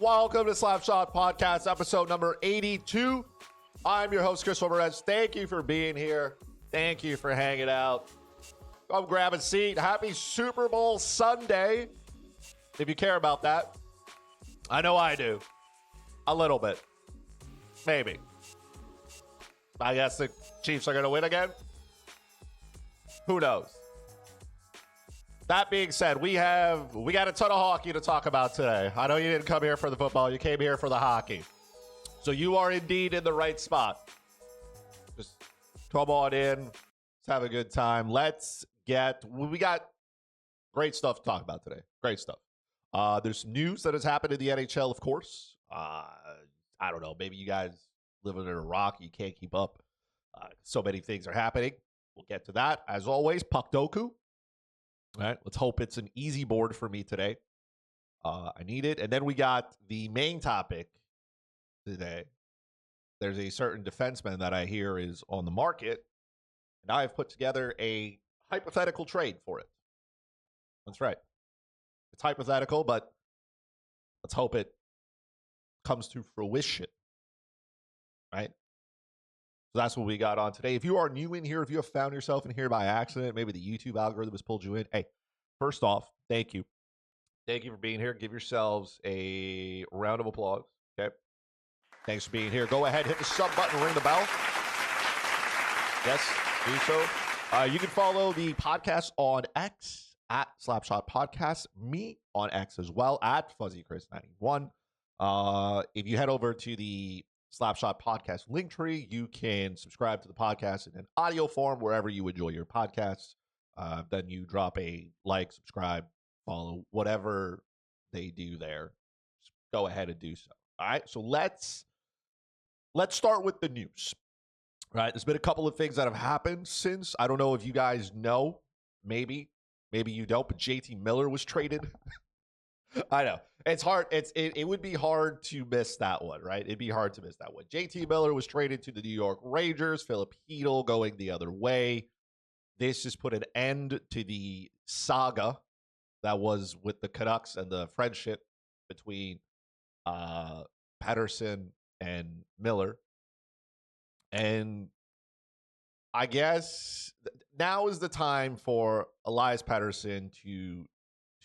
Welcome to Slapshot Podcast, episode number 82. I'm your host, Christopher Morais. Thank you for being here. Thank you for hanging out. Come grab a seat. Happy Super Bowl Sunday, if you care about that. I know I do. A little bit. Maybe. I guess the Chiefs are going to win again. Who knows? That being said, we got a ton of hockey to talk about today. I know you didn't come here for the football. You came here for the hockey. So you are indeed in the right spot. Just come on in. Let's have a good time. We got great stuff to talk about today. Great stuff. There's news that has happened in the NHL, of course. I don't know. Maybe you guys live under a rock. You can't keep up. So many things are happening. We'll get to that. As always, Puckdoku. All right, let's hope it's an easy board for me today. I need it. And then we got the main topic today. There's a certain defenseman that I hear is on the market, and I've put together a hypothetical trade for it. That's right. It's hypothetical, but let's hope it comes to fruition. Right? So that's what we got on today. If you are new in here, if you have found yourself in here by accident, maybe the YouTube algorithm has pulled you in. Hey, first off, thank you. Thank you for being here. Give yourselves a round of applause. Okay. Thanks for being here. Go ahead, hit the sub button, ring the bell. Yes, do so. You can follow the podcast on X at Slapshot Podcast. Me on X as well at FuzzyChris91. If you head over to the Slapshot Podcast Linktree, you can subscribe to the podcast in an audio form wherever you enjoy your podcasts. Then you drop a like, subscribe, follow, whatever they do there. Just go ahead and do so. All right, so let's start with the news. All right, there's been a couple of things that have happened since. I don't know if you guys know. Maybe you don't, but JT Miller was traded. I know. It's hard. It would be hard to miss that one, right? It'd be hard to miss that one. JT Miller was traded to the New York Rangers. Philip Hedl going the other way. This just put an end to the saga that was with the Canucks and the friendship between Pettersson and Miller. And I guess now is the time for Elias Pettersson to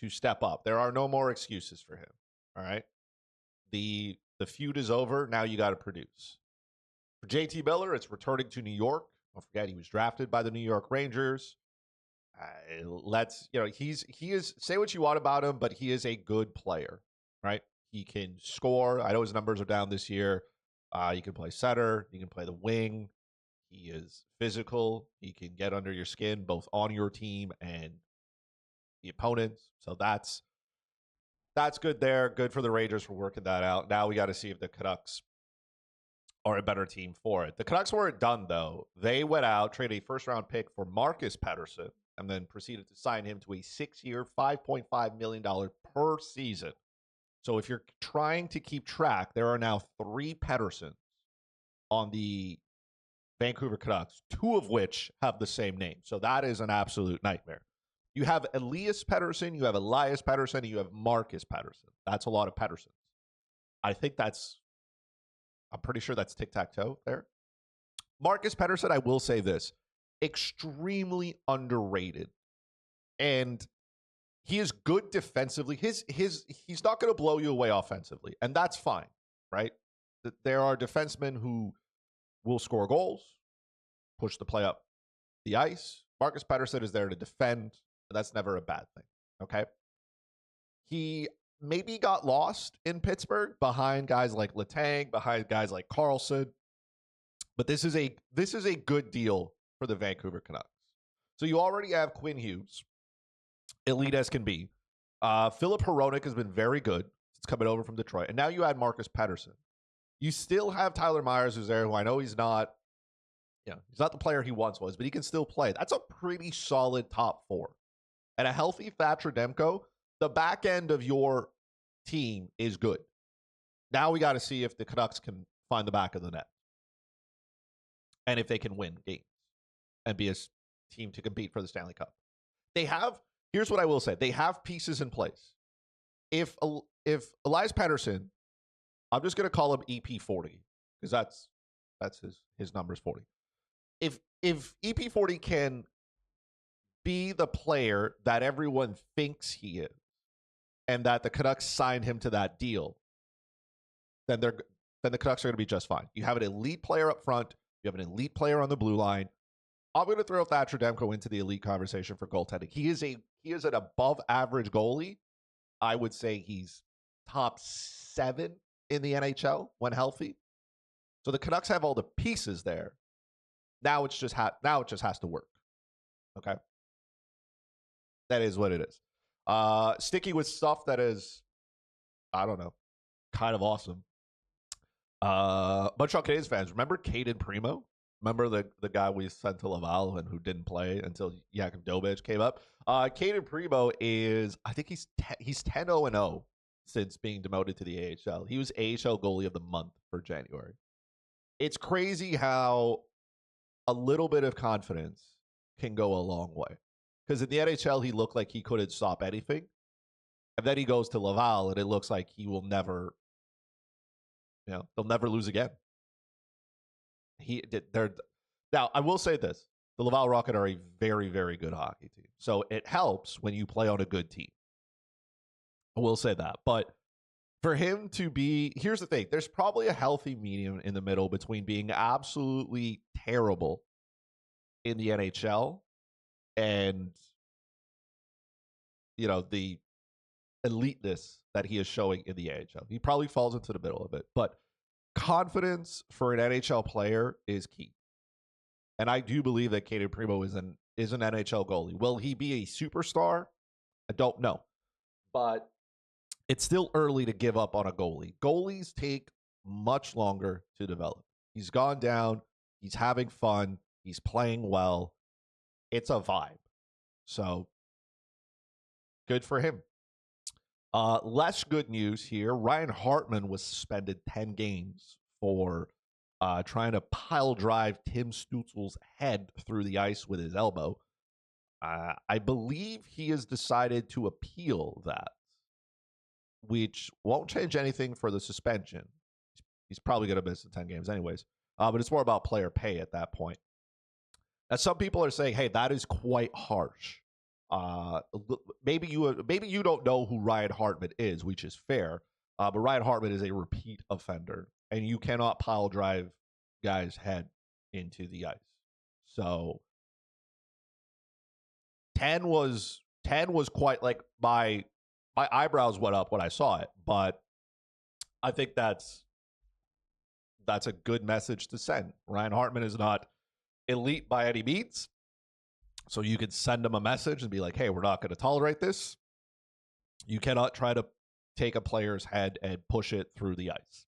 step up. There are no more excuses for him. All right. The feud is over. Now you got to produce. For JT Miller, it's returning to New York. Don't forget he was drafted by the New York Rangers. He is, say what you want about him, but he is a good player, right? He can score. I know his numbers are down this year. You can play center. You can play the wing. He is physical. He can get under your skin, both on your team and the opponents. So that's good there. Good for the Rangers for working that out. Now we got to see if the Canucks are a better team for it. The Canucks weren't done, though. They went out, traded a first-round pick for Marcus Pettersson, and then proceeded to sign him to a 6-year, $5.5 million per season. So if you're trying to keep track, there are now 3 Petterssons on the Vancouver Canucks, 2 of which have the same name. So that is an absolute nightmare. You have Elias Pettersson, you have Elias Pettersson, and you have Marcus Pettersson. That's a lot of Petterssons. I'm pretty sure that's tic-tac-toe there. Marcus Pettersson, I will say this, extremely underrated. And he is good defensively. He's not going to blow you away offensively, and that's fine, right? There are defensemen who will score goals, push the play up the ice. Marcus Pettersson is there to defend. That's never a bad thing, okay? He maybe got lost in Pittsburgh behind guys like Letang, behind guys like Carlson, but this is a good deal for the Vancouver Canucks. So you already have Quinn Hughes, elite as can be. Philip Hronek has been very good since coming over from Detroit, and now you add Marcus Pettersson. You still have Tyler Myers who's there, who I know he's not the player he once was, but he can still play. That's a pretty solid top 4. And a healthy Thatcher Demko, the back end of your team is good. Now we got to see if the Canucks can find the back of the net and if they can win games and be a team to compete for the Stanley Cup. Here's what I will say. They have pieces in place. If Elias Pettersson I'm just gonna call him EP40 because that's his number's 40. If EP40 can be the player that everyone thinks he is, and that the Canucks signed him to that deal, then the Canucks are going to be just fine. You have an elite player up front. You have an elite player on the blue line. I'm going to throw Thatcher Demko into the elite conversation for goaltending. He is an above average goalie. I would say he's top 7 in the NHL when healthy. So the Canucks have all the pieces there. Now it just has to work. Okay, that is what it is. Sticking with stuff that is, I don't know, kind of awesome. Montreal Canadiens fans, remember Caden Primo? Remember the guy we sent to Laval and who didn't play until Jakub Dobich came up? Caden Primo is, I think he's 10-0-0 since being demoted to the AHL. He was AHL goalie of the month for January. It's crazy how a little bit of confidence can go a long way. Because in the NHL, he looked like he couldn't stop anything. And then he goes to Laval, and it looks like he will never, they'll never lose again. Now, I will say this. The Laval Rocket are a very, very good hockey team. So it helps when you play on a good team. I will say that. But for him to be, here's the thing. There's probably a healthy medium in the middle between being absolutely terrible in the NHL and, the eliteness that he is showing in the AHL. He probably falls into the middle of it. But confidence for an NHL player is key. And I do believe that Caden Primo is an NHL goalie. Will he be a superstar? I don't know. But it's still early to give up on a goalie. Goalies take much longer to develop. He's gone down. He's having fun. He's playing well. It's a vibe. So, good for him. Less good news here. Ryan Hartman was suspended 10 games for trying to pile drive Tim Stutzel's head through the ice with his elbow. I believe he has decided to appeal that, which won't change anything for the suspension. He's probably going to miss the 10 games anyways. But it's more about player pay at that point. Now, some people are saying, hey, that is quite harsh. Maybe you don't know who Ryan Hartman is, which is fair. But Ryan Hartman is a repeat offender, and you cannot pile drive guys' head into the ice. So 10 was quite like my eyebrows went up when I saw it, but I think that's a good message to send. Ryan Hartman is not elite by any means. So you could send him a message and be like, hey, we're not going to tolerate this. You cannot try to take a player's head and push it through the ice.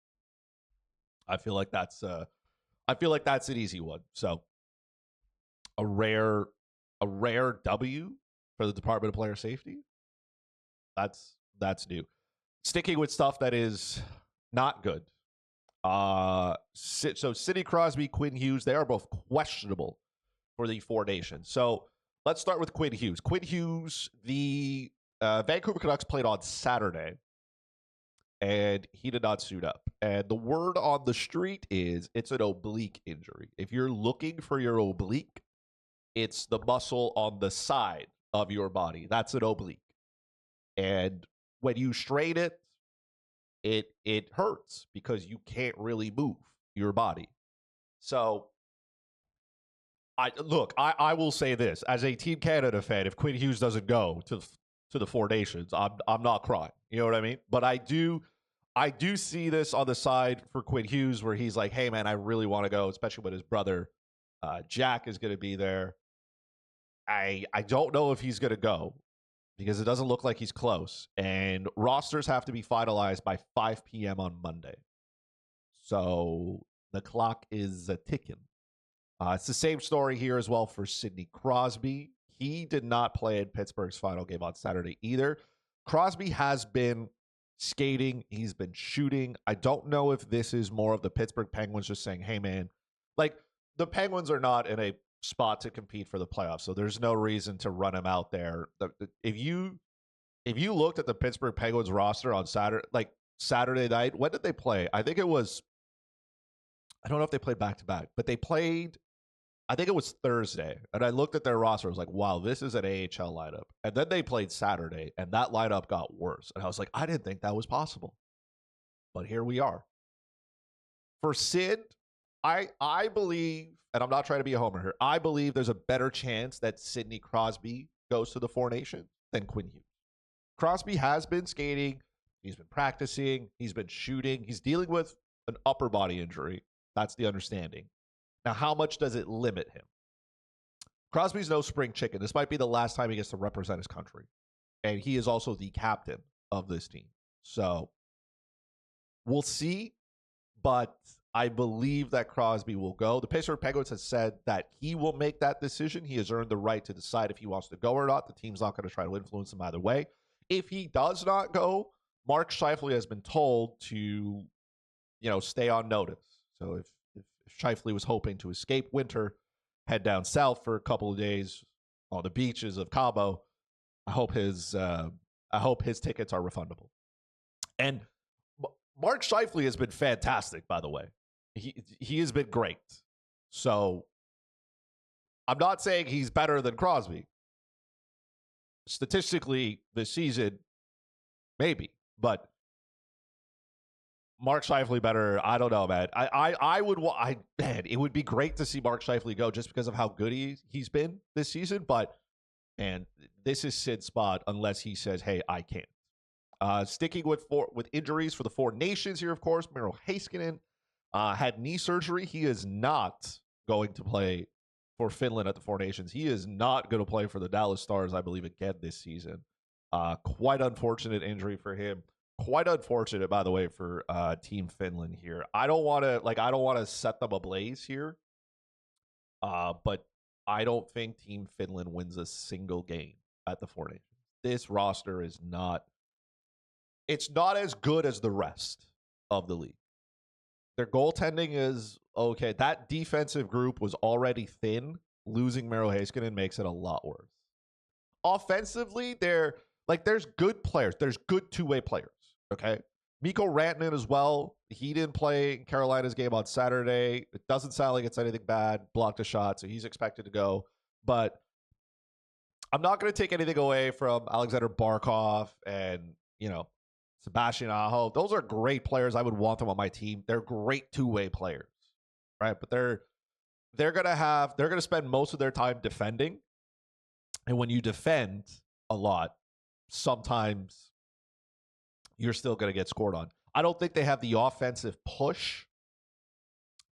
I feel like that's an easy one. So a rare W for the Department of Player Safety. That's new. Sticking with stuff that is not good. So Sidney Crosby, Quinn Hughes, they are both questionable for the Four Nations. So let's start with Quinn Hughes. Quinn Hughes, the Vancouver Canucks played on Saturday, and he did not suit up. And the word on the street is it's an oblique injury. If you're looking for your oblique, it's the muscle on the side of your body. That's an oblique. And when you strain it, it hurts because you can't really move your body. So I will say this as a Team Canada fan: if Quinn Hughes doesn't go to the Four Nations, I'm not crying. You know what I mean? But I do see this on the side for Quinn Hughes where he's like, hey man, I really want to go, especially when his brother Jack is going to be there. I don't know if he's going to go because it doesn't look like he's close, and rosters have to be finalized by 5 p.m. on Monday. So the clock is ticking. It's the same story here as well for Sidney Crosby. He did not play in Pittsburgh's final game on Saturday either. Crosby has been skating. He's been shooting. I don't know if this is more of the Pittsburgh Penguins just saying, hey, man, like the Penguins are not in a spot to compete for the playoffs, so there's no reason to run him out there. If you looked at the Pittsburgh Penguins roster on Saturday, like Saturday night. When did they play? I think it was, I don't know if they played back to back, but they played, I think it was Thursday. And I looked at their roster. I was like, wow, this is an AHL lineup. And then they played Saturday, and that lineup got worse. And I was like, I didn't think that was possible. But here we are. For Sid, I believe, and I'm not trying to be a homer here, I believe there's a better chance that Sidney Crosby goes to the Four Nations than Quinn Hughes. Crosby has been skating. He's been practicing. He's been shooting. He's dealing with an upper body injury. That's the understanding. Now, how much does it limit him? Crosby's no spring chicken. This might be the last time he gets to represent his country. And he is also the captain of this team. So we'll see. But I believe that Crosby will go. The Pittsburgh Penguins has said that he will make that decision. He has earned the right to decide if he wants to go or not. The team's not going to try to influence him either way. If he does not go, Mark Scheifele has been told to, stay on notice. So if Scheifele was hoping to escape winter, head down south for a couple of days on the beaches of Cabo, I hope his tickets are refundable. And Mark Scheifele has been fantastic, by the way. He has been great. So I'm not saying he's better than Crosby. Statistically, this season, maybe. But Mark Scheifele better, I don't know, man. It would be great to see Mark Scheifele go just because of how good he's been this season. But, man, this is Sid's spot unless he says, hey, I can't. Sticking with injuries for the Four Nations here, of course, Miro Heiskanen had knee surgery. He is not going to play for Finland at the Four Nations. He is not going to play for the Dallas Stars, I believe, again this season. Quite unfortunate injury for him. Quite unfortunate, by the way, for Team Finland here. I don't want to set them ablaze here, but I don't think Team Finland wins a single game at the Four Nations. This roster is not. It's not as good as the rest of the league. Their goaltending is okay. That defensive group was already thin. Losing Miro Heiskanen makes it a lot worse. Offensively, there's good players. There's good two-way players, okay? Mikko Rantanen as well. He didn't play in Carolina's game on Saturday. It doesn't sound like it's anything bad. Blocked a shot, so he's expected to go. But I'm not going to take anything away from Alexander Barkov and, Sebastian Aho. Those are great players. I would want them on my team. They're great two-way players, right? But they're gonna spend most of their time defending. And when you defend a lot, sometimes you're still gonna get scored on. I don't think they have the offensive push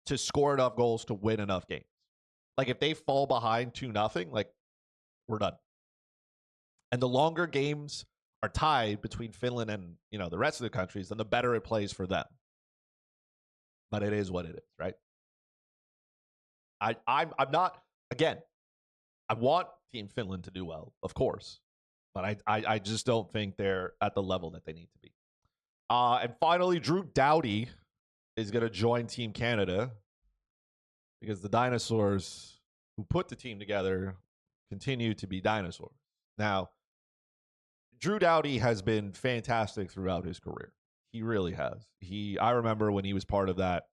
to score enough goals to win enough games. Like if they fall behind 2-0, like we're done. And the longer games are tied between Finland and the rest of the countries, then the better it plays for them. But it is what it is, right? I'm not, again, I want Team Finland to do well, of course, but I just don't think they're at the level that they need to be. And finally, Drew Doughty is going to join Team Canada because the dinosaurs who put the team together continue to be dinosaurs. Now, Drew Doughty has been fantastic throughout his career. He really has. I remember when he was part of that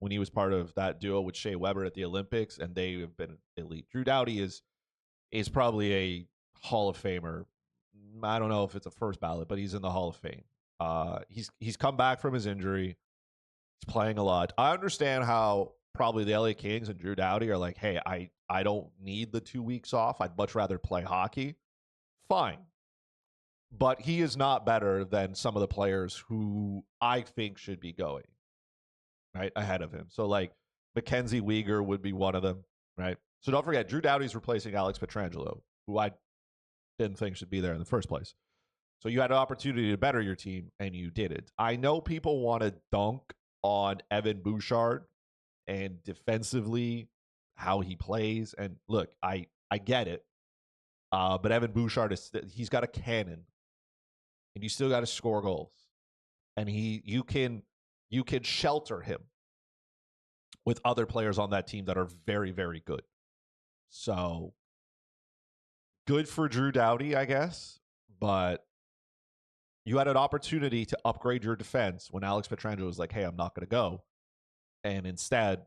duo with Shea Weber at the Olympics, and they have been elite. Drew Doughty is probably a Hall of Famer. I don't know if it's a first ballot, but he's in the Hall of Fame. He's come back from his injury. He's playing a lot. I understand how probably the LA Kings and Drew Doughty are like, hey, I don't need the 2 weeks off. I'd much rather play hockey. Fine. But he is not better than some of the players who I think should be going right ahead of him. So like Mackenzie Weegar would be one of them, right? So don't forget, Drew Doughty's replacing Alex Pietrangelo, who I didn't think should be there in the first place. So you had an opportunity to better your team, and you didn't. I know people want to dunk on Evan Bouchard and defensively how he plays. And look, I get it. But Evan Bouchard, he's got a cannon. And you still got to score goals. And you can shelter him with other players on that team that are very, very good. So good for Drew Doughty, I guess. But You had an opportunity to upgrade your defense when Alex Pietrangelo was like, hey, I'm not going to go. And instead,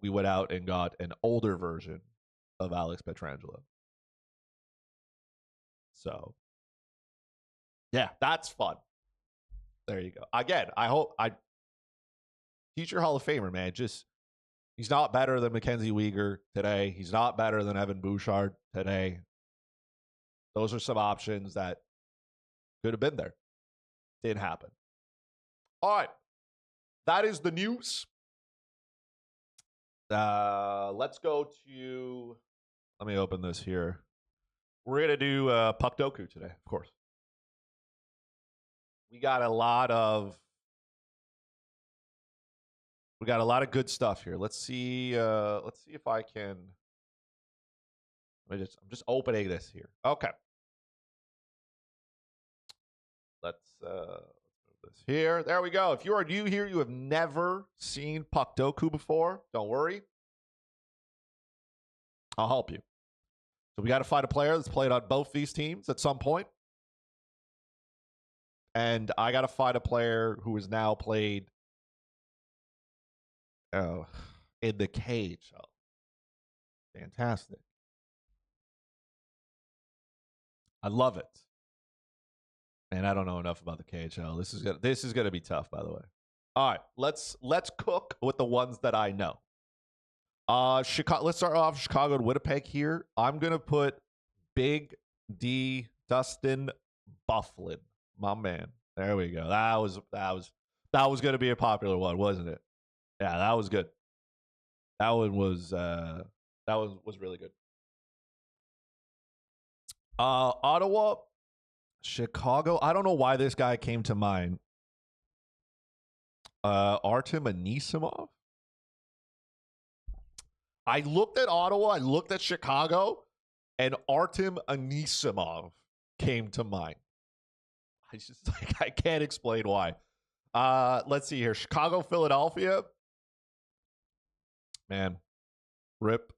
we went out and got an older version of Alex Pietrangelo. So, yeah, that's fun. There you go. Again, future Hall of Famer, man. He's not better than Mackenzie Weegar today. He's not better than Evan Bouchard today. Those are some options that could have been there. Didn't happen. All right. That is the news. Let's go to... Let me open this here. We're going to do Puckdoku today, of course. We got a lot of good stuff here. Let's see if I can... I'm just opening this here. Okay. Let's move this here. There we go. If you are new here, you have never seen Puckdoku before, don't worry. I'll help you. So we got to find a player that's played on both these teams at some point. And I got to find a player who has now played in the cage. Oh, fantastic. I love it. Man, I don't know enough about the KHL. This is gonna be tough, by the way. All right, let's cook with the ones that I know. Chicago. Let's start off Chicago and Winnipeg here. I'm gonna put Big D Dustin Byfuglien, my man. There we go. That was gonna be a popular one, wasn't it? Yeah, that was good. That one was really good. Ottawa. Chicago. I don't know why this guy came to mind. Artem Anisimov. I looked at Ottawa, I looked at Chicago, and Artem Anisimov came to mind. I can't explain why. Let's see here. Chicago, Philadelphia. Man. Rip.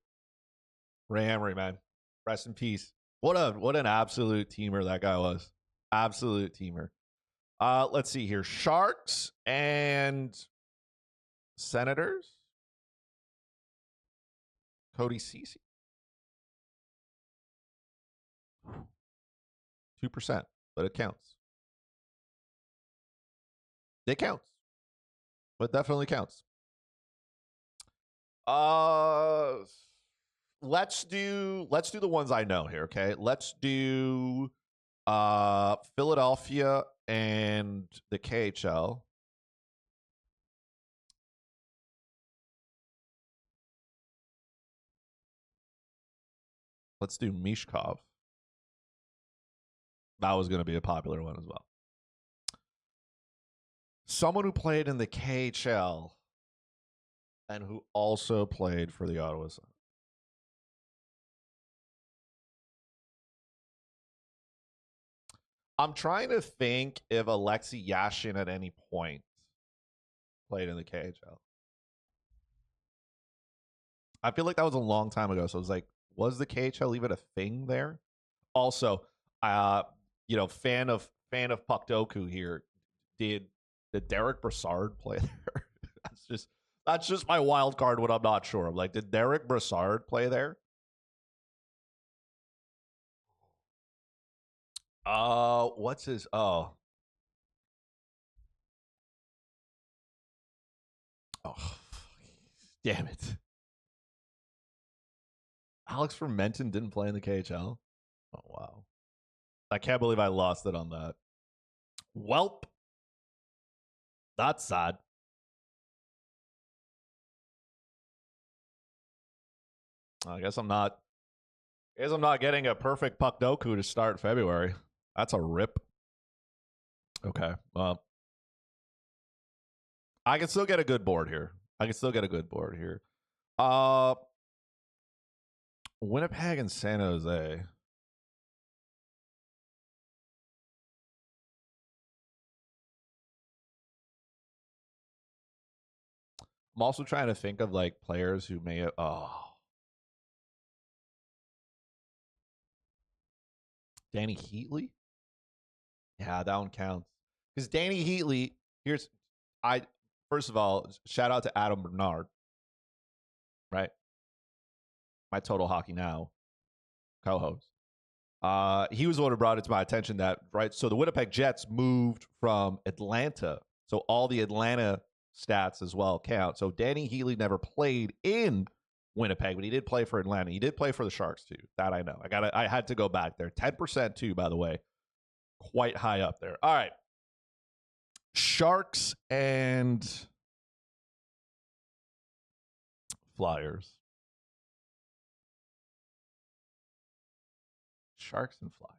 Ray Emery, man. Rest in peace. What an absolute teamer that guy was. Absolute teamer. Let's see here. Sharks and Senators. Cody Ceci. 2%, but it counts. It counts. But definitely counts. Let's do the ones I know here, okay? Let's do Philadelphia and the KHL. Let's do Mishkov. That was going to be a popular one as well. Someone who played in the KHL and who also played for the Ottawa Senators. I'm trying to think if Alexei Yashin at any point played in the KHL. I feel like that was a long time ago. So it was like, was the KHL even a thing there? Also, fan of Puckdoku here. Did Derek Brassard play there? that's just my wild card when I'm not sure. I'm like, did Derek Brassard play there? What's his? Oh, damn it! Alex Fermenton didn't play in the KHL. Oh wow, I can't believe I lost it on that. Welp, that's sad. I guess I'm not getting a perfect Puckdoku to start February. That's a rip. Okay. Well, I can still get a good board here. Winnipeg and San Jose. I'm also trying to think of like players who may have. Danny Heatley? Yeah, that one counts. Because Danny Heatley, I first of all, shout out to Adam Bernard, right? My Total Hockey Now co-host. He was the one who brought it to my attention that, right? So the Winnipeg Jets moved from Atlanta. So all the Atlanta stats as well count. So Danny Heatley never played in Winnipeg, but he did play for Atlanta. He did play for the Sharks too. That I know. I had to go back there. 10% too, by the way. Quite high up there. All right. Sharks and Flyers. Sharks and Flyers.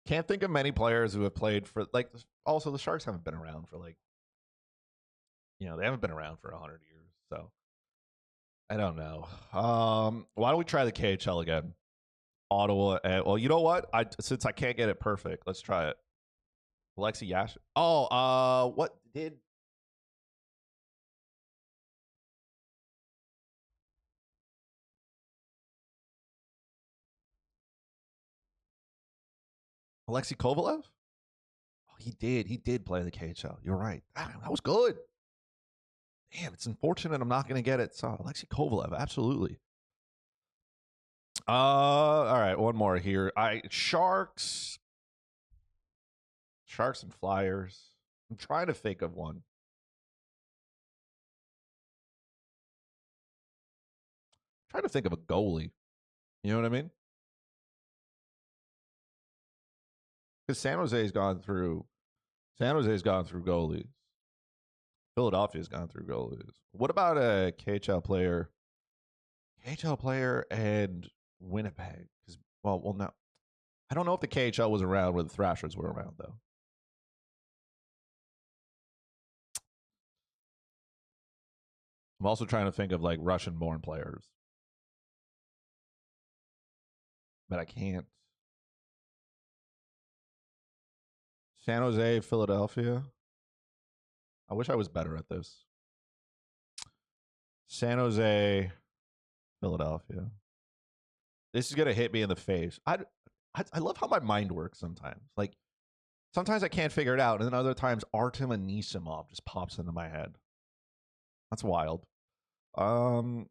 Can't think of many players who have played for, like, also the Sharks haven't been around for, like, they haven't been around for 100 years. So I don't know. Why don't we try the KHL again? Ottawa. Well, you know what? Since I can't get it perfect, let's try it. Alexi Yash. Oh, what did Alexei Kovalev? Oh, he did. He did play the KHL. You're right. That was good. Damn, it's unfortunate I'm not going to get it. So Alexei Kovalev, absolutely. All right, one more here. Sharks and Flyers. I'm trying to think of one. I'm trying to think of a goalie. You know what I mean? Because San Jose's gone through goalies. Philadelphia's gone through goalies. What about a KHL player? KHL player and Winnipeg. Because no. I don't know if the KHL was around where the Thrashers were around, though. I'm also trying to think of, like, Russian-born players. But I can't. San Jose, Philadelphia. I wish I was better at this. San Jose, Philadelphia. This is going to hit me in the face. I love how my mind works sometimes. Like, sometimes I can't figure it out, and then other times Artem Anisimov just pops into my head. That's wild. I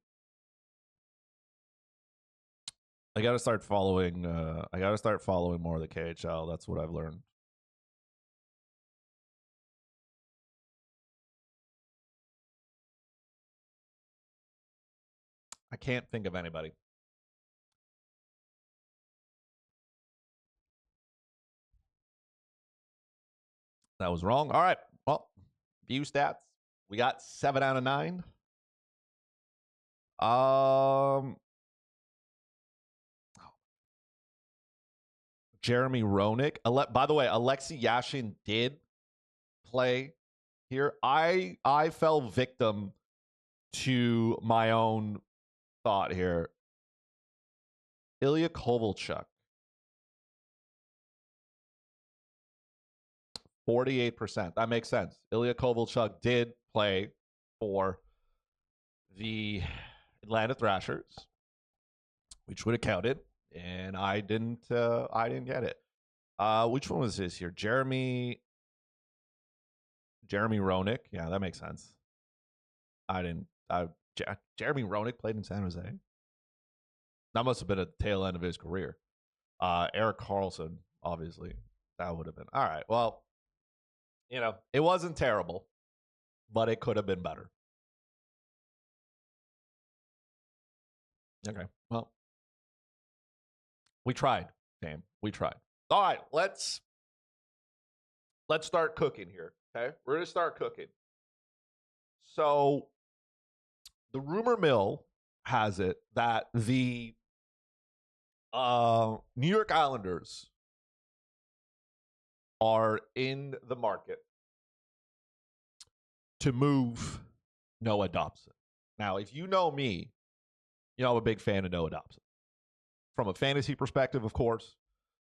got to start following. I got to start following more of the KHL. That's what I've learned. I can't think of anybody. That was wrong. All right. Well, view stats. We got 7 out of 9. Jeremy Roenick. By the way, Alexei Yashin did play here. I fell victim to my own thought here. Ilya Kovalchuk. 48%. That makes sense. Ilya Kovalchuk did play for the Atlanta Thrashers, which would have counted, and I didn't get it. Which one was this here? Jeremy Roenick. Yeah, that makes sense. Jeremy Roenick played in San Jose. That must have been a tail end of his career. Erik Karlsson, obviously. That would have been. All right. Well, it wasn't terrible, but it could have been better. Okay. Well, we tried, Sam. We tried. All right. Let's start cooking here. Okay. We're going to start cooking. So the rumor mill has it that the New York Islanders are in the market to move Noah Dobson. Now, if you know me, I'm a big fan of Noah Dobson. From a fantasy perspective, of course,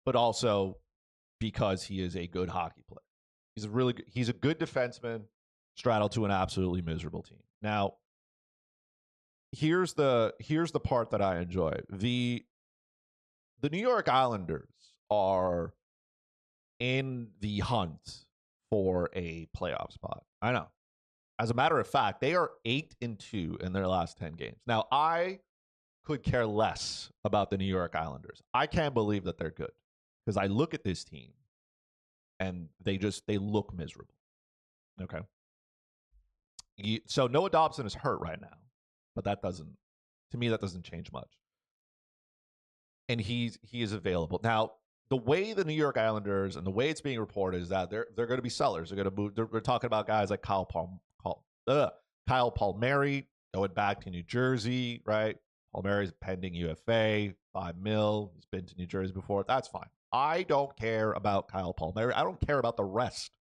but also because he is a good hockey player. He's a good defenseman straddled to an absolutely miserable team. Now, here's the part that I enjoy. The New York Islanders are in the hunt for a playoff spot. I know. As a matter of fact, they are 8-2 in their last 10 games. Now, I could care less about the New York Islanders. I can't believe that they're good because I look at this team and they look miserable. Okay. So Noah Dobson is hurt right now, but that doesn't change much. And he is available. Now, the way the New York Islanders and the way it's being reported is that they're going to be sellers. They're going to move. They're talking about guys like Kyle Palmieri going back to New Jersey, right? Palmieri's pending UFA, $5 million. He's been to New Jersey before. That's fine. I don't care about Kyle Palmieri. I don't care about the rest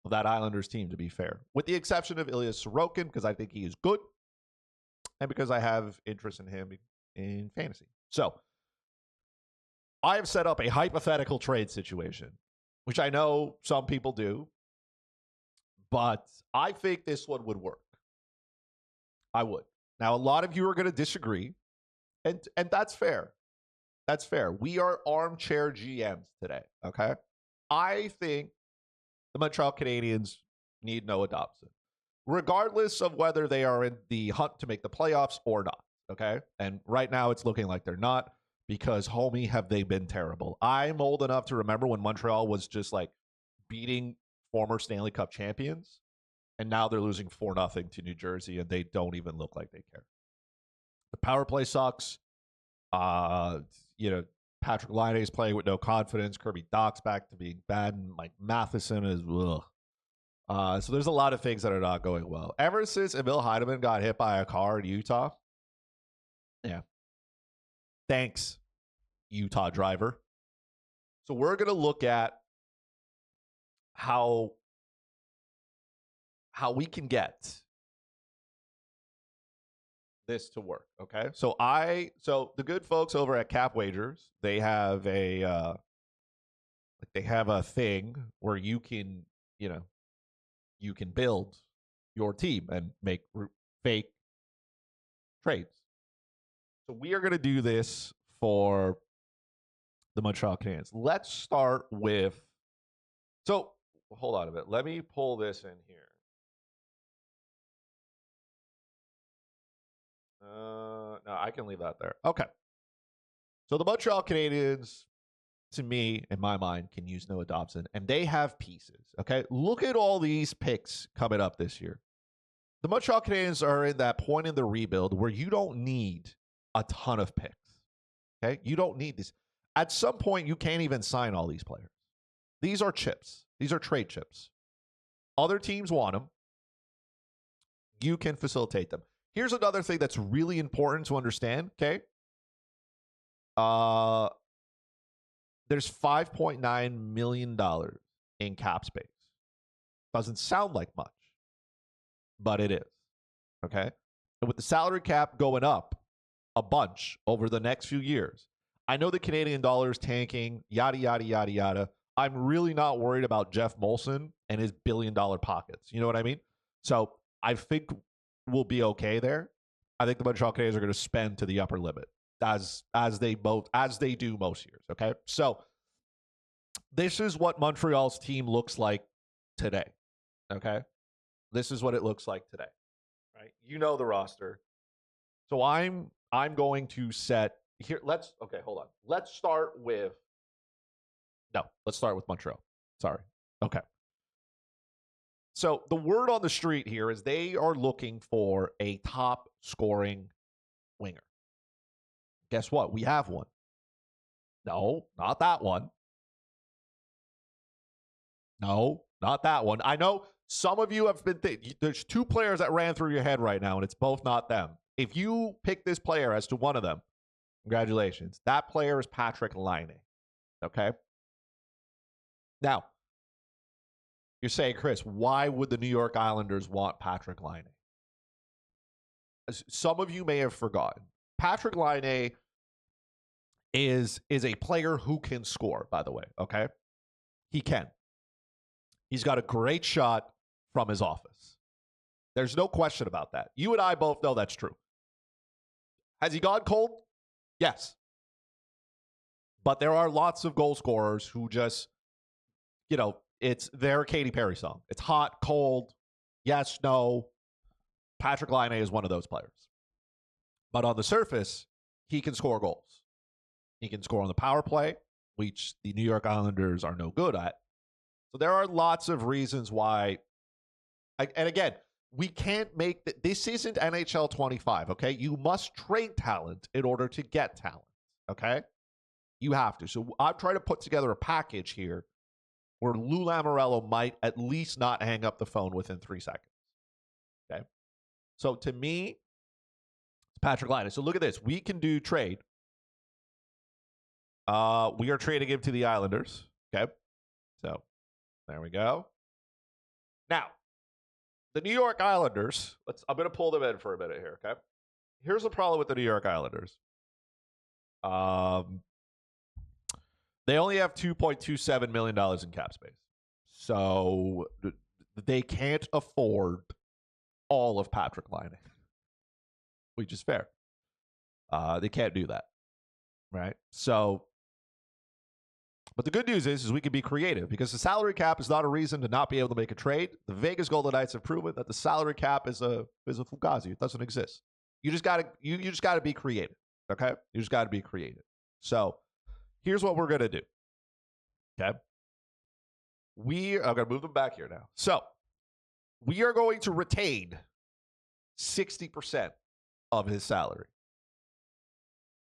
of that Islanders team, to be fair, with the exception of Ilya Sorokin, because I think he is good and because I have interest in him in fantasy. So I have set up a hypothetical trade situation, which I know some people do, but I think this one would work. I would. Now, a lot of you are going to disagree, and that's fair. That's fair. We are armchair GMs today, okay? I think the Montreal Canadiens need Noah Dobson, regardless of whether they are in the hunt to make the playoffs or not, okay? And right now it's looking like they're not because, homie, have they been terrible. I'm old enough to remember when Montreal was just like beating former Stanley Cup champions, and now they're losing 4-0 to New Jersey, and they don't even look like they care. The power play sucks. Patrick Laine is playing with no confidence. Kirby Dach's back to being bad, and Mike Matheson is ugh. So there's a lot of things that are not going well. Ever since Emil Heidemann got hit by a car in Utah, yeah. Thanks, Utah driver. So we're going to look at how we can get this to work, okay? So the good folks over at Cap Wagers, they have a thing where you can build your team and make fake trades. So we are going to do this for the Montreal Canadiens. Let's start with hold on a bit. Let me pull this in here. No, I can leave that there. Okay. So the Montreal Canadiens, to me, in my mind, can use Noah Dobson, and they have pieces. Okay. Look at all these picks coming up this year. The Montreal Canadiens are in that point in the rebuild where you don't need a ton of picks. Okay. You don't need this. At some point, you can't even sign all these players. These are chips. These are trade chips. Other teams want them. You can facilitate them. Here's another thing that's really important to understand, okay? There's $5.9 million in cap space. Doesn't sound like much, but it is, okay? And with the salary cap going up a bunch over the next few years, I know the Canadian dollar is tanking, yada, yada, yada, yada. I'm really not worried about Jeff Molson and his billion-dollar pockets. You know what I mean? So I think we'll be okay there. I think the Montreal Canadiens are going to spend to the upper limit as they do most years. Okay, so this is what Montreal's team looks like today. Okay, this is what it looks like today. Right? You know the roster. So I'm going to set here. Hold on. Let's start with Montreal. Sorry. Okay. So the word on the street here is they are looking for a top scoring winger. Guess what? We have one. No, not that one. No, not that one. I know some of you have been thinking, there's two players that ran through your head right now, and it's both not them. If you pick this player as to one of them, congratulations. That player is Patrick Laine. Okay? Now, you're saying, Chris, why would the New York Islanders want Patrick Laine? Some of you may have forgotten. Patrick Laine is a player who can score, by the way, okay? He can. He's got a great shot from his office. There's no question about that. You and I both know that's true. Has he gone cold? Yes. But there are lots of goal scorers who just, it's their Katy Perry song. It's hot, cold, yes, no. Patrick Laine is one of those players. But on the surface, he can score goals. He can score on the power play, which the New York Islanders are no good at. So there are lots of reasons why. And again, we can't make this isn't NHL 25, okay? You must trade talent in order to get talent, okay? You have to. So I'm trying to put together a package here where Lou Lamoriello might at least not hang up the phone within 3 seconds, okay? So to me, it's Patrick Laine. So look at this. We can do trade. We are trading him to the Islanders, okay? So there we go. Now, the New York Islanders, I'm going to pull them in for a minute here, okay? Here's the problem with the New York Islanders. They only have $2.27 million in cap space. So they can't afford all of Patrick Laine, which is fair. They can't do that, right? So, but the good news is we can be creative because the salary cap is not a reason to not be able to make a trade. The Vegas Golden Knights have proven that the salary cap is a fugazi. It doesn't exist. You just gotta be creative. Okay, you just gotta be creative. So here's what we're gonna do. Okay, I'm gonna move them back here now. So we are going to retain 60% of his salary.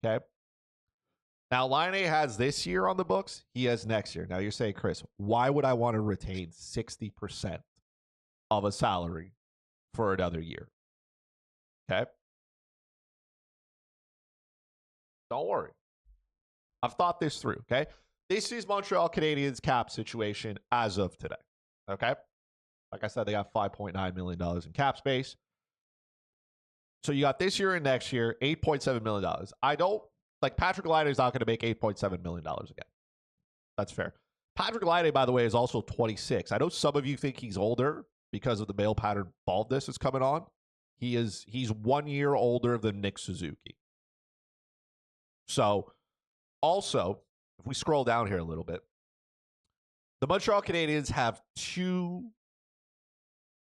Okay. Now, Laine has this year on the books. He has next year. Now, you're saying, Chris, why would I want to retain 60% of a salary for another year? Okay. Don't worry. I've thought this through, okay? This is Montreal Canadiens cap situation as of today, okay? Like I said, they got $5.9 million in cap space. So you got this year and next year, $8.7 million. Patrick Laine is not going to make $8.7 million again. That's fair. Patrick Laine, by the way, is also 26. I know some of you think he's older because of the male pattern baldness that's coming on. He's 1 year older than Nick Suzuki. So, also, if we scroll down here a little bit, the Montreal Canadiens have 2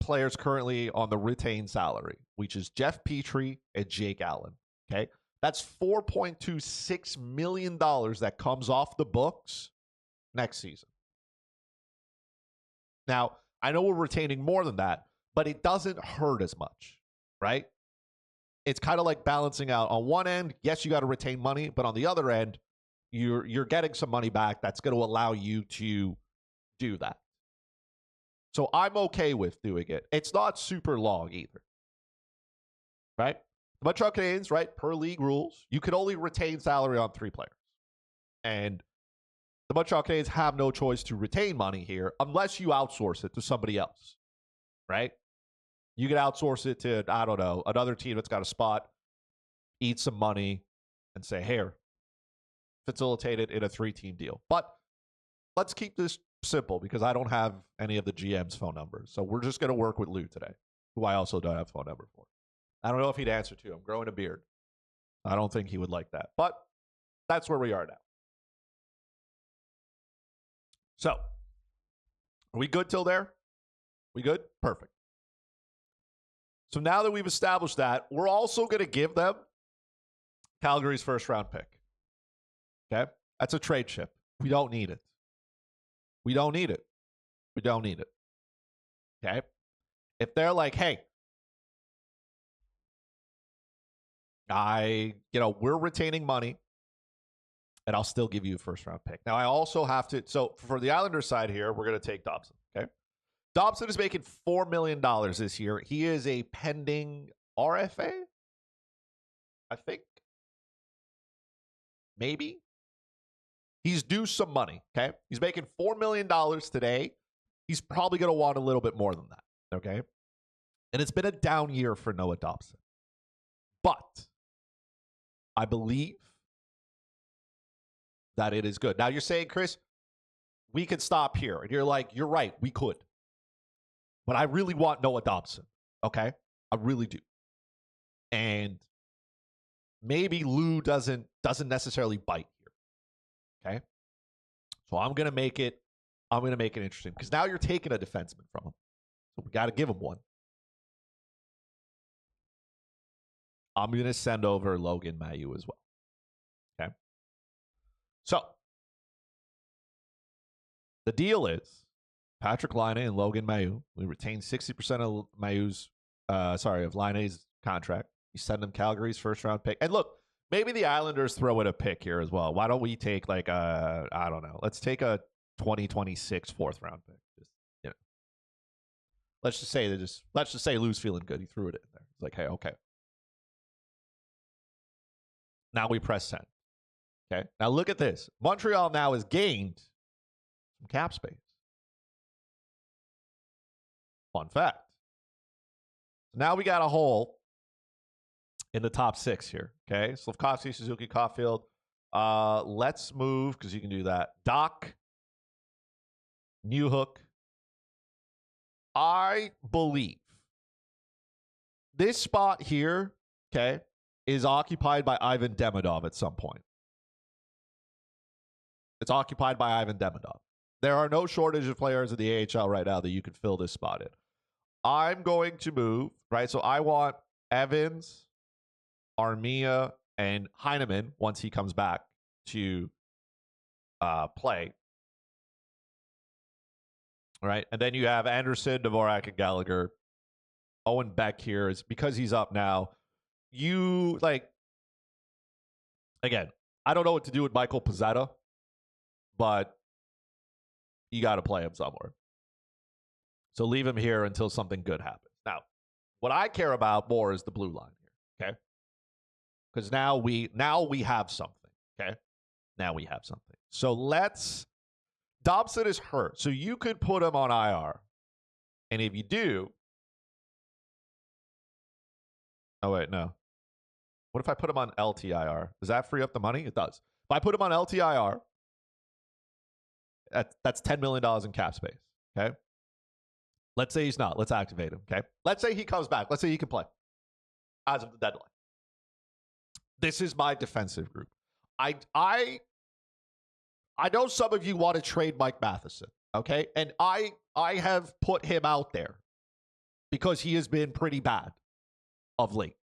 players currently on the retained salary, which is Jeff Petrie and Jake Allen. Okay. That's $4.26 million that comes off the books next season. Now, I know we're retaining more than that, but it doesn't hurt as much, right? It's kind of like balancing out. On one end, yes, you got to retain money, but on the other end, you're getting some money back that's going to allow you to do that. So I'm okay with doing it. It's not super long either, right? The Montreal Canadiens, right, per league rules, you can only retain salary on 3 players. And the Montreal Canadiens have no choice to retain money here unless you outsource it to somebody else, right? You can outsource it to, I don't know, another team that's got a spot, eat some money, and say, here, facilitate it in a 3-team deal. But let's keep this simple because I don't have any of the GM's phone numbers. So we're just going to work with Lou today, who I also don't have a phone number for. I don't know if he'd answer to. I'm growing a beard. I don't think he would like that. But that's where we are now. So, are we good till there? We good? Perfect. So now that we've established that, we're also going to give them Calgary's first-round pick. Okay? That's a trade chip. We don't need it. We don't need it. We don't need it. Okay? If they're like, hey, we're retaining money, and I'll still give you a first-round pick. Now, I also have to, so for the Islanders side here, we're going to take Dobson, okay? Dobson is making $4 million this year. He is a pending RFA, I think. Maybe. He's due some money, okay? He's making $4 million today. He's probably going to want a little bit more than that, okay? And it's been a down year for Noah Dobson. But I believe that it is good. Now, you're saying, Chris, we could stop here. And you're like, you're right, we could. But I really want Noah Dobson, okay? I really do. And maybe Lou doesn't necessarily bite here. Okay. So I'm gonna make it interesting because now you're taking a defenseman from him. So we got to give him one. I'm gonna send over Logan Mailloux as well. Okay. So the deal is Patrick Laine and Logan Mailloux. We retain 60% of Mailloux's, of Laine's contract. You send him Calgary's first round pick. And look, maybe the Islanders throw in a pick here as well. Why don't we take like I don't know. Let's take a 2026 fourth round pick. Let's just say Lou's feeling good. He threw it in there. It's like, hey, okay. Now we press send. Okay. Now look at this. Montreal now has gained some cap space. Fun fact. Now we got a hole in the top 6 here. Okay. Slafkovsky, Suzuki, Caulfield. Let's move, because you can do that. Doc, Newhook. I believe this spot here, okay, is occupied by Ivan Demidov at some point. It's occupied by Ivan Demidov. There are no shortage of players in the AHL right now that you could fill this spot in. I'm going to move, right? So I want Evans, Armia, and Heineman, once he comes back, to play. All right. And then you have Anderson, Dvorak, and Gallagher. Owen Beck here is because he's up now. You, like, again, I don't know what to do with Michael Pizzetta, but you got to play him somewhere. So leave him here until something good happens. Now, what I care about more is the blue line here, okay? Because now we have something, okay? Now we have something. So Dobson is hurt, so you could put him on IR. And if you do... Oh, wait, no. What if I put him on LTIR? Does that free up the money? It does. If I put him on LTIR, that's $10 million in cap space, okay? Let's say he's not. Let's activate him, okay? Let's say he comes back. Let's say he can play as of the deadline. This is my defensive group. I know some of you want to trade Mike Matheson, okay? And I have put him out there because he has been pretty bad of late.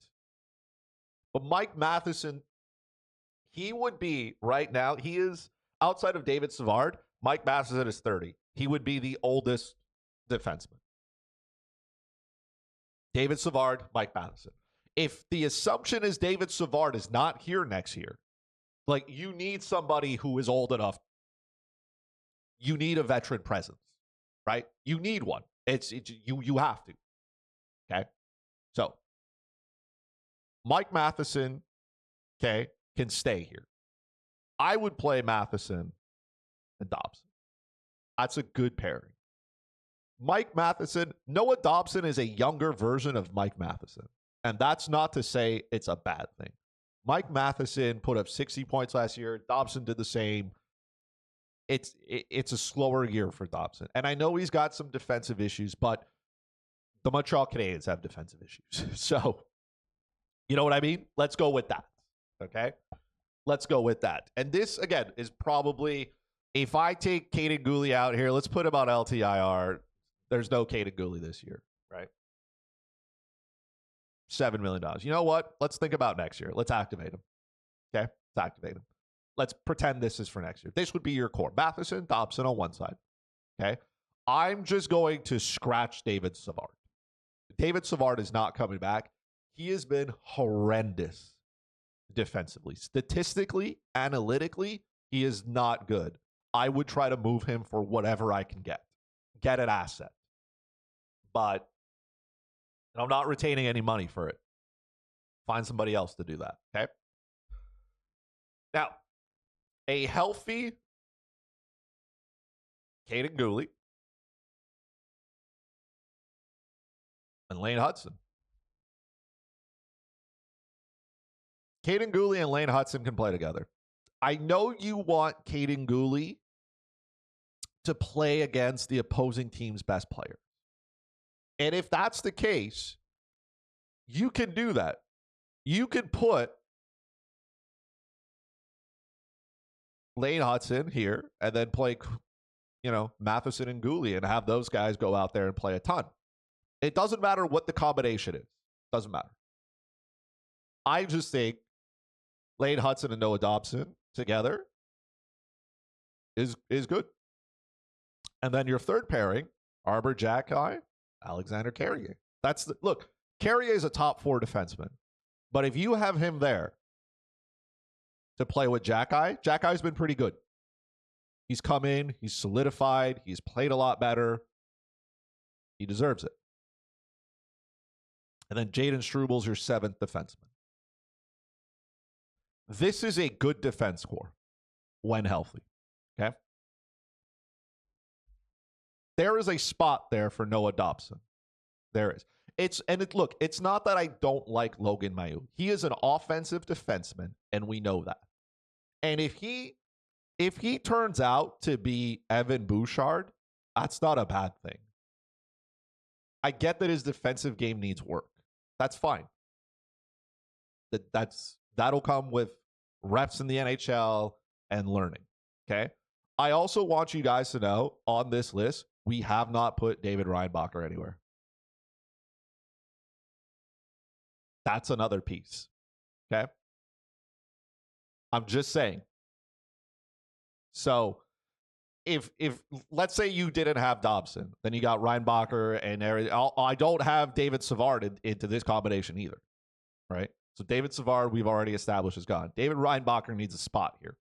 But Mike Matheson, he would be, right now, he is, outside of David Savard, Mike Matheson is 30. He would be the oldest defenseman. David Savard, Mike Matheson. If the assumption is David Savard is not here next year, like, you need somebody who is old enough. You need a veteran presence, right? You need one. You have to. Okay? So, Mike Matheson, okay, can stay here. I would play Matheson and Dobson. That's a good pairing. Mike Matheson, Noah Dobson is a younger version of Mike Matheson. And that's not to say it's a bad thing. Mike Matheson put up 60 points last year. Dobson did the same. It's a slower year for Dobson. And I know he's got some defensive issues, but the Montreal Canadiens have defensive issues. So, you know what I mean? Let's go with that. Okay? Let's go with that. And this, again, is probably, if I take Caden Gooley out here, let's put him on LTIR. There's no Caden Gooley this year, right? $7 million. You know what? Let's think about next year. Let's activate him. Okay? Let's activate him. Let's pretend this is for next year. This would be your core. Matheson, Dobson on one side. Okay? I'm just going to scratch David Savard. David Savard is not coming back. He has been horrendous defensively. Statistically, analytically, he is not good. I would try to move him for whatever I can get. Get an asset. But I'm not retaining any money for it. Find somebody else to do that, okay? Now, a healthy Caden Gooley and Lane Hudson. Caden Gooley and Lane Hudson can play together. I know you want Caden Gooley to play against the opposing team's best player. And if that's the case, you can do that. You can put Lane Hudson here and then play, Matheson and Gooley and have those guys go out there and play a ton. It doesn't matter what the combination is. Doesn't matter. I just think Lane Hudson and Noah Dobson together is good. And then your third pairing, Arbor Xhekaj, Alexander Carrier. Look, Carrier is a top 4 defenseman. But if you have him there to play with Xhekaj's been pretty good. He's come in, he's solidified, he's played a lot better. He deserves it. And then Jaden Struebel's your 7th defenseman. This is a good defense core when healthy. Okay? There is a spot there for Noah Dobson. There is. Look, it's not that I don't like Logan Mailloux. He is an offensive defenseman, and we know that. And if he turns out to be Evan Bouchard, that's not a bad thing. I get that his defensive game needs work. That's fine. That'll come with reps in the NHL and learning. Okay? I also want you guys to know on this list, we have not put David Reinbacher anywhere. That's another piece. Okay? I'm just saying. So, if let's say you didn't have Dobson, then you got Reinbacher and I don't have David Savard into this combination either. Right? So David Savard, we've already established, is gone. David Reinbacher needs a spot here.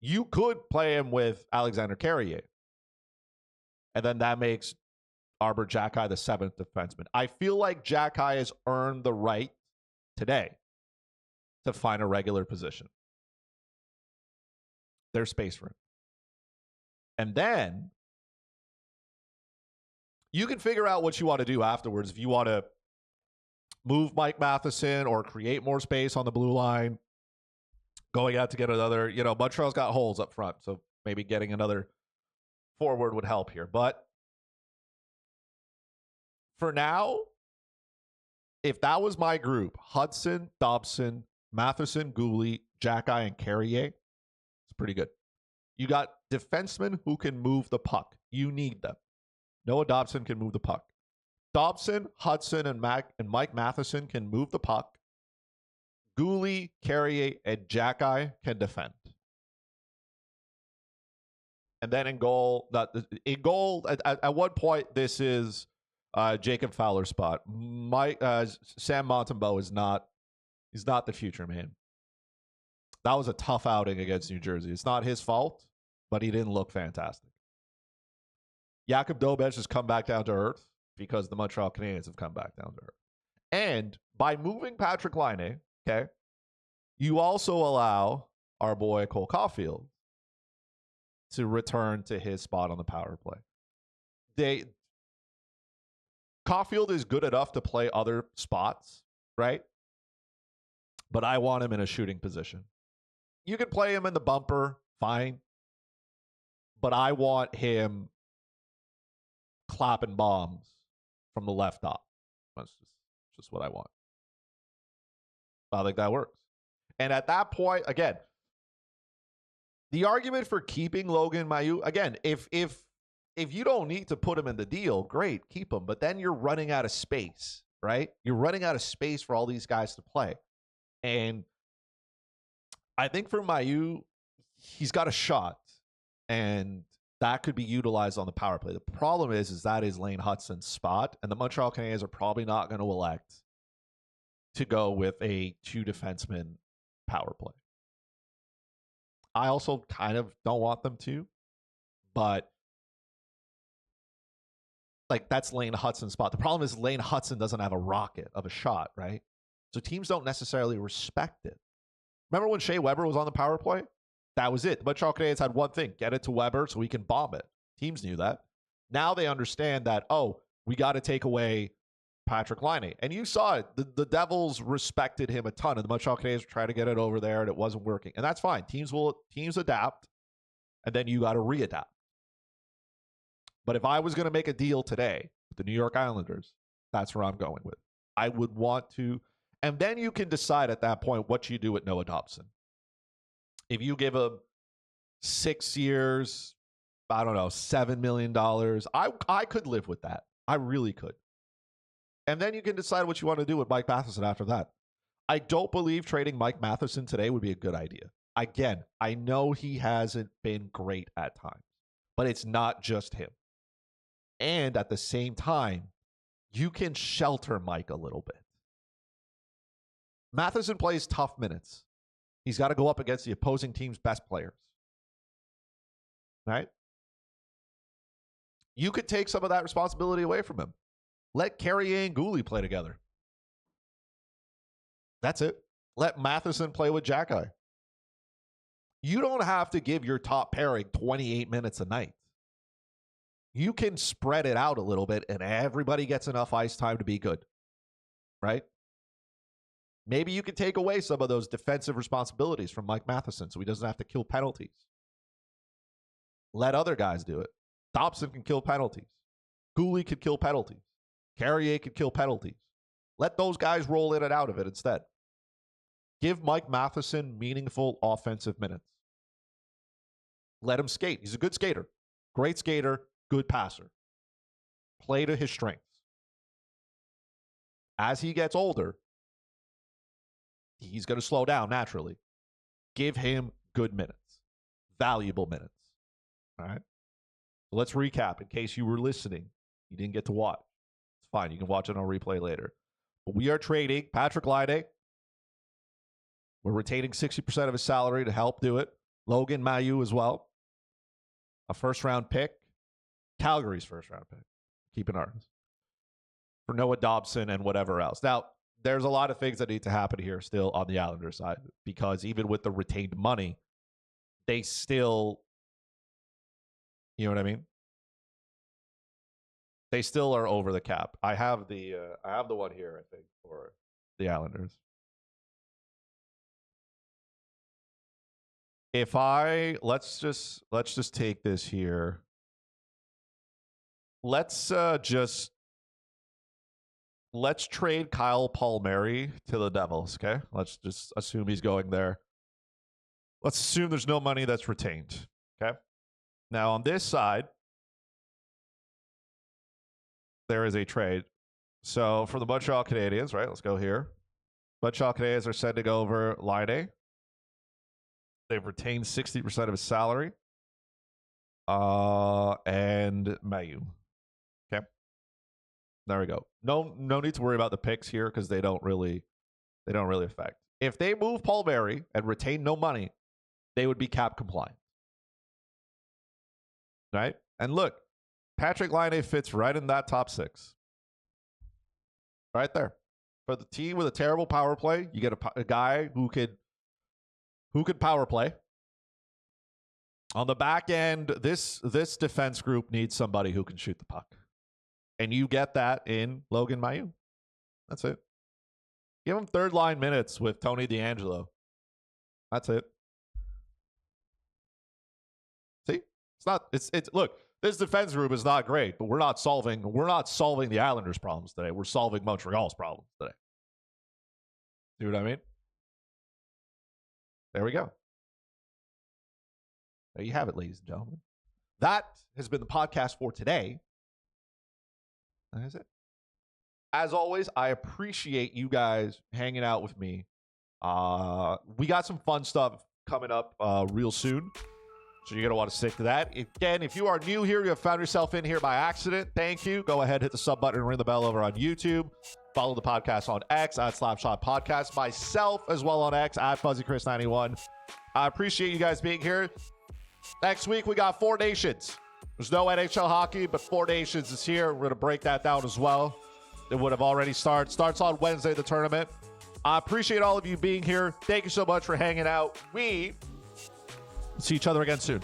You could play him with Alexander Carrier. And then that makes Arbor Xhekaj the 7th defenseman. I feel like Xhekaj has earned the right today to find a regular position. There's space for him. And then you can figure out what you want to do afterwards. If you want to move Mike Matheson or create more space on the blue line, going out to get another, Montreal's got holes up front, so maybe getting another forward would help here. But for now, if that was my group, Hudson, Dobson, Matheson, Gooley, Xhekaj, and Carrier, it's pretty good. You got defensemen who can move the puck. You need them. Noah Dobson can move the puck. Dobson, Hudson, and Mike Matheson can move the puck. Gooley, Carrier, and Xhekaj can defend. And then in goal, at one point, this is Jacob Fowler's spot. Sam Montembeault he's not the future, man. That was a tough outing against New Jersey. It's not his fault, but he didn't look fantastic. Jakub Dobeš has come back down to earth because the Montreal Canadiens have come back down to earth. And by moving Patrick Laine, okay, you also allow our boy Cole Caulfield to return to his spot on the power play. Caulfield is good enough to play other spots, right? But I want him in a shooting position. You can play him in the bumper, fine. But I want him clapping bombs from the left top. That's just what I want. I think that works. And at that point, again, the argument for keeping Logan Mailloux, again, if you don't need to put him in the deal, great, keep him. But then you're running out of space, right? You're running out of space for all these guys to play. And I think for Mailloux, he's got a shot. And that could be utilized on the power play. The problem is that is Lane Hudson's spot. And the Montreal Canadiens are probably not going to elect to go with a 2 defenseman power play. I also kind of don't want them to, but that's Lane Hudson's spot. The problem is Lane Hudson doesn't have a rocket of a shot, right? So teams don't necessarily respect it. Remember when Shea Weber was on the power play? That was it. The Montreal Canadiens had one thing: get it to Weber so we can bomb it. Teams knew that. Now they understand that, we got to take away Patrick Laine. And you saw it. The Devils respected him a ton, and the Montreal Canadiens were trying to get it over there, and it wasn't working. And that's fine. Teams adapt, and then you got to readapt. But if I was going to make a deal today with the New York Islanders, that's where I'm going with. I would want to, and then you can decide at that point what you do with Noah Dobson. If you give him 6 years, I don't know, $7 million. I could live with that. I really could. And then you can decide what you want to do with Mike Matheson after that. I don't believe trading Mike Matheson today would be a good idea. Again, I know he hasn't been great at times, but it's not just him. And at the same time, you can shelter Mike a little bit. Matheson plays tough minutes. He's got to go up against the opposing team's best players. Right? You could take some of that responsibility away from him. Let Carrier and Gooley play together. That's it. Let Matheson play with Jackeye. You don't have to give your top pairing 28 minutes a night. You can spread it out a little bit and everybody gets enough ice time to be good. Right? Maybe you can take away some of those defensive responsibilities from Mike Matheson so he doesn't have to kill penalties. Let other guys do it. Dobson can kill penalties. Gooley could kill penalties. Carrier could kill penalties. Let those guys roll in and out of it instead. Give Mike Matheson meaningful offensive minutes. Let him skate. He's a good skater. Great skater, good passer. Play to his strengths. As he gets older, he's going to slow down naturally. Give him good minutes. Valuable minutes. All right? So let's recap in case you were listening. You didn't get to watch. It's fine. You can watch it on replay later. But we are trading Patrick Laine. We're retaining 60% of his salary to help do it. Logan Mailloux as well. A first-round pick. Calgary's first-round pick. Keep an eye on this. For Noah Dobson and whatever else. Now, there's a lot of things that need to happen here still on the Islanders side because even with the retained money, they still, you know what I mean? They still are over the cap. I have the one here, I think, for the Islanders. If let's just take this here. Let's trade Kyle Palmieri to the Devils, okay? Let's just assume he's going there. Let's assume there's no money that's retained, okay? Now, on this side, there is a trade. So, for the Montreal Canadiens, right? Let's go here. Montreal Canadiens are sending over Laine. They've retained 60% of his salary. And Mailloux. Okay. There we go. No need to worry about the picks here because they don't really affect. If they move Palmieri and retain no money, they would be cap compliant. Right? And look, Patrick Laine fits right in that top six. Right there. For the team with a terrible power play, you get a guy who could power play. On the back end, this defense group needs somebody who can shoot the puck. And you get that in Logan Mailloux. That's it. Give him third line minutes with Tony DeAngelo. That's it. See? Look, this defense group is not great, but we're not solving the Islanders' problems today. We're solving Montreal's problems today. See what I mean? There we go. There you have it, ladies and gentlemen. That has been the podcast for today. That is it. As always, I appreciate you guys hanging out with me. We got some fun stuff coming up real soon. So you're going to want to stick to that. Again, if you are new here, you have found yourself in here by accident, thank you. Go ahead, hit the sub button and ring the bell over on YouTube. Follow the podcast on X at Slapshot Podcast. Myself as well on X at FuzzyChris91. I appreciate you guys being here. Next week, we got Four Nations. There's no NHL hockey, but Four Nations is here. We're going to break that down as well. It would have already started. Starts on Wednesday, the tournament. I appreciate all of you being here. Thank you so much for hanging out. We see each other again soon.